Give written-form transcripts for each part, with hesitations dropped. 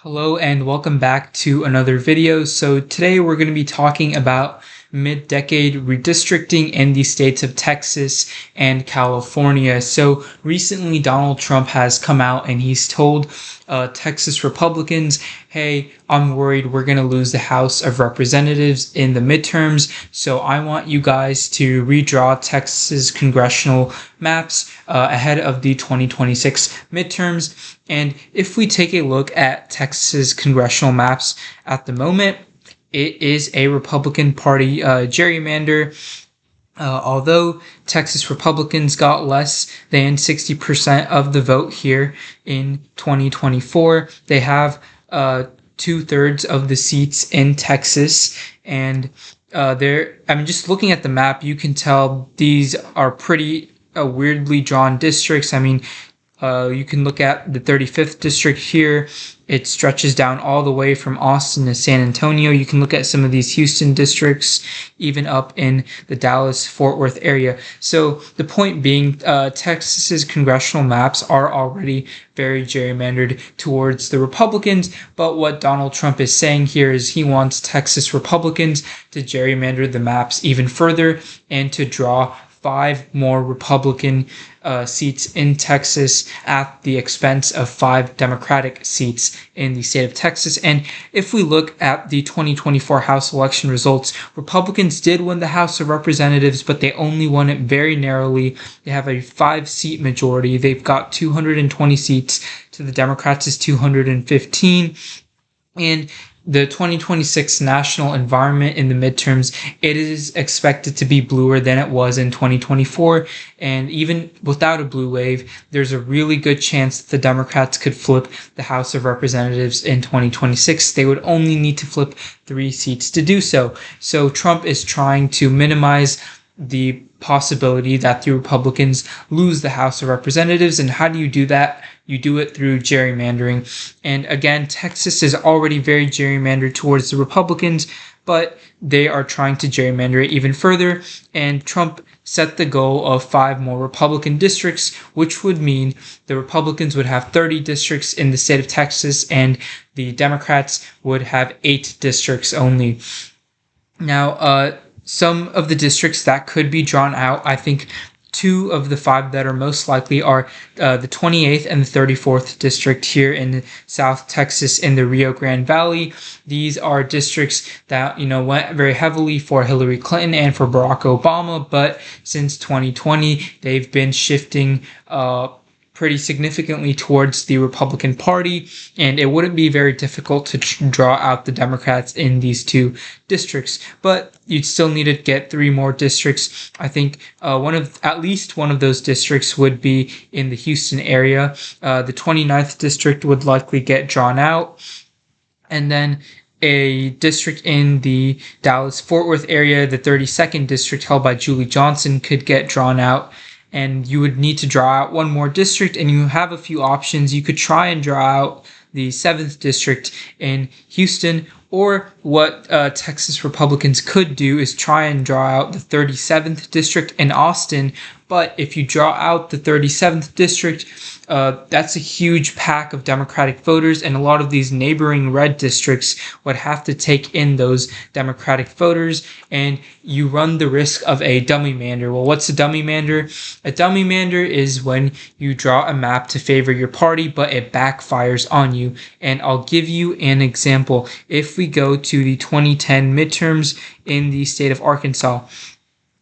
Hello and welcome back to another video. So today we're going to be talking about mid-decade redistricting in the states of Texas and California. So recently Donald Trump has come out and he's told Texas Republicans, hey, I'm worried we're going to lose the House of Representatives in the midterms, so I want you guys to redraw Texas congressional maps ahead of the 2026 midterms. And if we take a look at Texas congressional maps at the moment, it is a Republican Party gerrymander. Although Texas Republicans got less than 60% of the vote here in 2024, they have 2/3 of the seats in Texas, and just looking at the map, you can tell these are pretty weirdly drawn districts. You can look at the 35th district here. It stretches down all the way from Austin to San Antonio. You can look at some of these Houston districts, even up in the Dallas-Fort Worth area. So the point being, Texas's congressional maps are already very gerrymandered towards the Republicans. But what Donald Trump is saying here is he wants Texas Republicans to gerrymander the maps even further and to draw 5 more Republican seats in Texas at the expense of 5 Democratic seats in the state of Texas. And if we look at the 2024 House election results, Republicans did win the House of Representatives, but they only won it very narrowly. They have a 5-seat majority. They've got 220 seats to the Democrats' 215. And the 2026 national environment in the midterms, it is expected to be bluer than it was in 2024. And even without a blue wave, there's a really good chance that the Democrats could flip the House of Representatives in 2026. They would only need to flip 3 seats to do so. So Trump is trying to minimize the possibility that the Republicans lose the House of Representatives. And how do you do that? You do it through gerrymandering. And again, Texas is already very gerrymandered towards the Republicans, but they are trying to gerrymander it even further. And Trump set the goal of 5 more Republican districts, which would mean the Republicans would have 30 districts in the state of Texas and the Democrats would have 8 districts only. Now, some of the districts that could be drawn out, I think 2 of the 5 that are most likely are the 28th and the 34th district here in South Texas in the Rio Grande Valley. These are districts that, went very heavily for Hillary Clinton and for Barack Obama, but since 2020, they've been shifting pretty significantly towards the Republican Party, and it wouldn't be very difficult to draw out the Democrats in these 2 districts, but you'd still need to get 3 more districts. I think at least one of those districts would be in the Houston area. The 29th district would likely get drawn out, and then a district in the Dallas-Fort Worth area, the 32nd district held by Julie Johnson, could get drawn out. And you would need to draw out 1 more district, and you have a few options. You could try and draw out the 7th district in Houston, or what Texas Republicans could do is try and draw out the 37th district in Austin. But if you draw out the 37th district, that's a huge pack of Democratic voters, and a lot of these neighboring red districts would have to take in those Democratic voters, and you run the risk of a dummy-mander. Well, what's a dummy-mander? A dummy-mander is when you draw a map to favor your party, but it backfires on you. And I'll give you an example. If we go to the 2010 midterms in the state of Arkansas.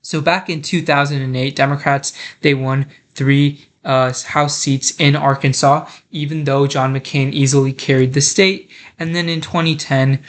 So back in 2008, Democrats, they won 3 House seats in Arkansas, even though John McCain easily carried the state. And then in 2010,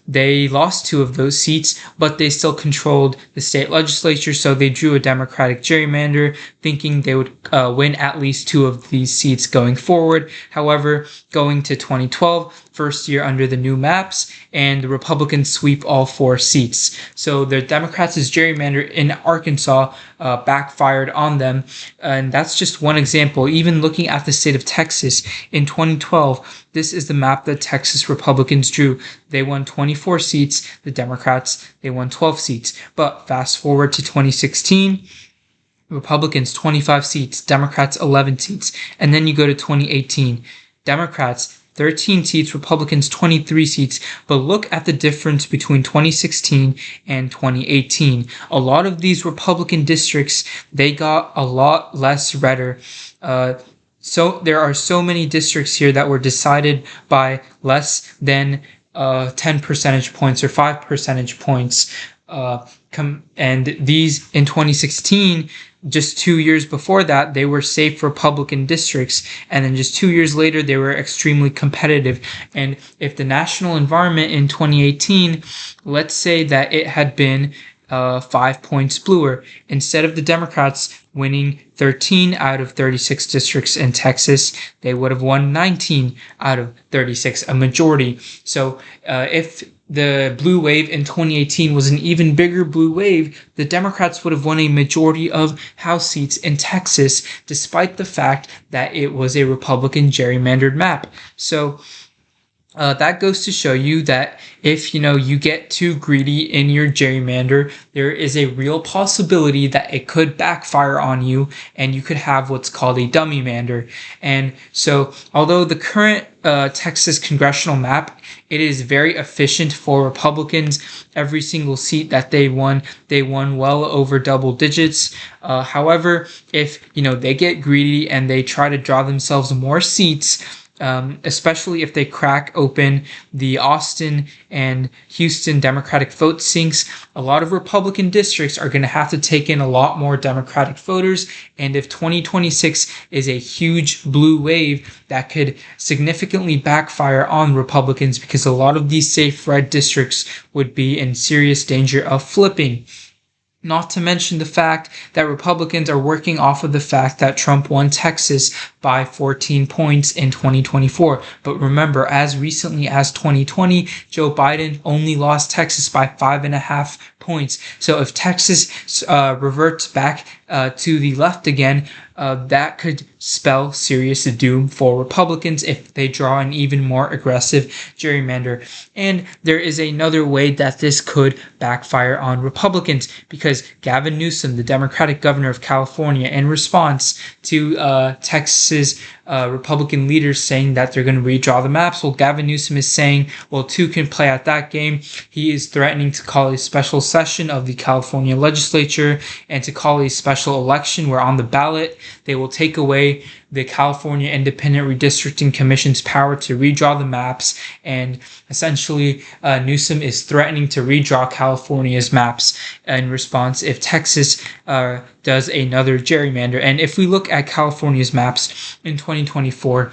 they lost 2 of those seats, but they still controlled the state legislature, so they drew a Democratic gerrymander, thinking they would win at least 2 of these seats going forward. However, going to 2012, first year under the new maps, and the Republicans sweep all 4 seats. So the Democrats' gerrymander in Arkansas backfired on them, and that's just one example. Even looking at the state of Texas in 2012, this is the map that Texas Republicans drew. They won 24 seats. The Democrats, they won 12 seats. But fast forward to 2016, Republicans 25 seats, Democrats 11 seats. And then you go to 2018, Democrats 13 seats, Republicans 23 seats. But look at the difference between 2016 and 2018. A lot of these Republican districts, they got a lot less redder. So there are so many districts here that were decided by less than 10 percentage points or 5 percentage points. And these in 2016, just 2 years before that, they were safe Republican districts. And then just 2 years later, they were extremely competitive. And if the national environment in 2018, let's say that it had been 5 points bluer, instead of the Democrats winning 13 out of 36 districts in Texas, they would have won 19 out of 36, a majority. So if the blue wave in 2018 was an even bigger blue wave, the Democrats would have won a majority of House seats in Texas, despite the fact that it was a Republican gerrymandered map. So that goes to show you that if you get too greedy in your gerrymander, there is a real possibility that it could backfire on you and you could have what's called a dummy mander. And so although the current Texas congressional map, it is very efficient for Republicans. Every single seat that they won well over double digits. However, if they get greedy and they try to draw themselves more seats, especially if they crack open the Austin and Houston Democratic vote sinks, a lot of Republican districts are going to have to take in a lot more Democratic voters. And if 2026 is a huge blue wave, that could significantly backfire on Republicans, because a lot of these safe red districts would be in serious danger of flipping. Not to mention the fact that Republicans are working off of the fact that Trump won Texas by 14 points in 2024. But remember, as recently as 2020, Joe Biden only lost Texas by 5.5 points. So if Texas reverts back to the left again, that could spell serious doom for Republicans if they draw an even more aggressive gerrymander. And there is another way that this could backfire on Republicans, because Gavin Newsom, the Democratic governor of California, in response to Texas's Republican leaders saying that they're going to redraw the maps, well, Gavin Newsom is saying, well, two can play at that game. He is threatening to call a special session of the California legislature and to call a special election where on the ballot they will take away the California Independent Redistricting Commission's power to redraw the maps. And essentially, Newsom is threatening to redraw California's maps in response if Texas does another gerrymander. And if we look at California's maps in 2024,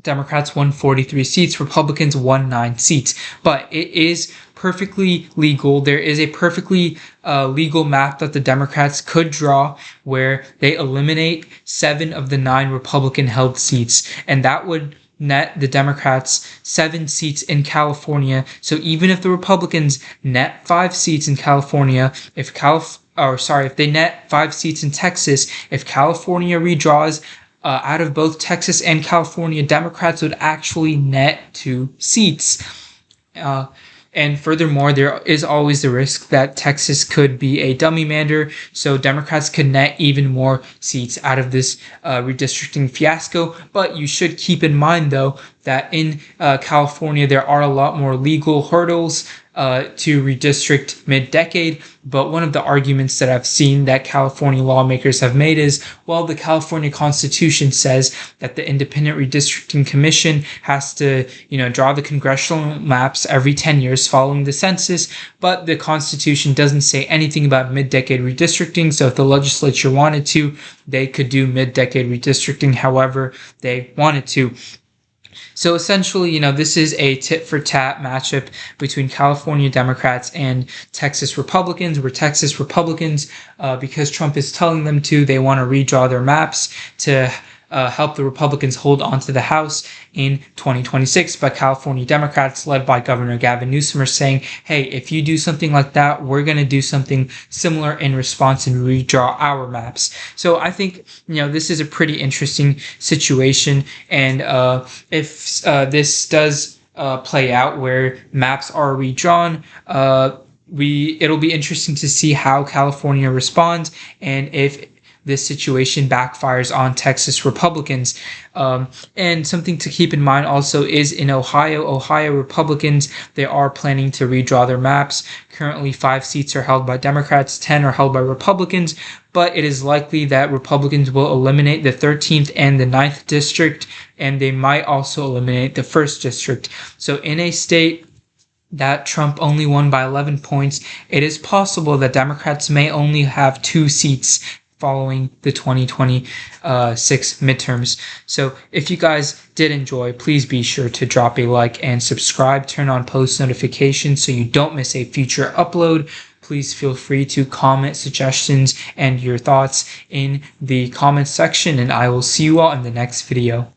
Democrats won 43 seats, Republicans won 9 seats. But it is perfectly legal. There is a perfectly legal map that the Democrats could draw where they eliminate 7 of the 9 Republican-held seats, and that would net the Democrats 7 seats in California. So even if the Republicans net 5 seats in California, if they net 5 seats in Texas, if California redraws out of both Texas and California, Democrats would actually net 2 seats. And furthermore, there is always the risk that Texas could be a dummy mander, so Democrats could net even more seats out of this redistricting fiasco. But you should keep in mind, though, that in California, there are a lot more legal hurdles to redistrict mid-decade. But one of the arguments that I've seen that California lawmakers have made is, well, the California Constitution says that the Independent Redistricting Commission has to, draw the congressional maps every 10 years following the census, but the Constitution doesn't say anything about mid-decade redistricting. So if the legislature wanted to, they could do mid-decade redistricting however they wanted to. So essentially, this is a tit-for-tat matchup between California Democrats and Texas Republicans, where Texas Republicans, because Trump is telling them to, they want to redraw their maps to help the Republicans hold on to the House in 2026. But California Democrats, led by Governor Gavin Newsom, are saying, hey, if you do something like that, we're going to do something similar in response and redraw our maps. So I think, this is a pretty interesting situation. And if this does play out where maps are redrawn, it'll be interesting to see how California responds, and if this situation backfires on Texas Republicans. And something to keep in mind also is in Ohio Republicans, they are planning to redraw their maps. Currently 5 seats are held by Democrats, 10 are held by Republicans, but it is likely that Republicans will eliminate the 13th and the 9th district, and they might also eliminate the 1st district. So in a state that Trump only won by 11 points, it is possible that Democrats may only have 2 seats following the 2026 midterms. So if you guys did enjoy, please be sure to drop a like and subscribe. Turn on post notifications so you don't miss a future upload. Please feel free to comment suggestions and your thoughts in the comments section, and I will see you all in the next video.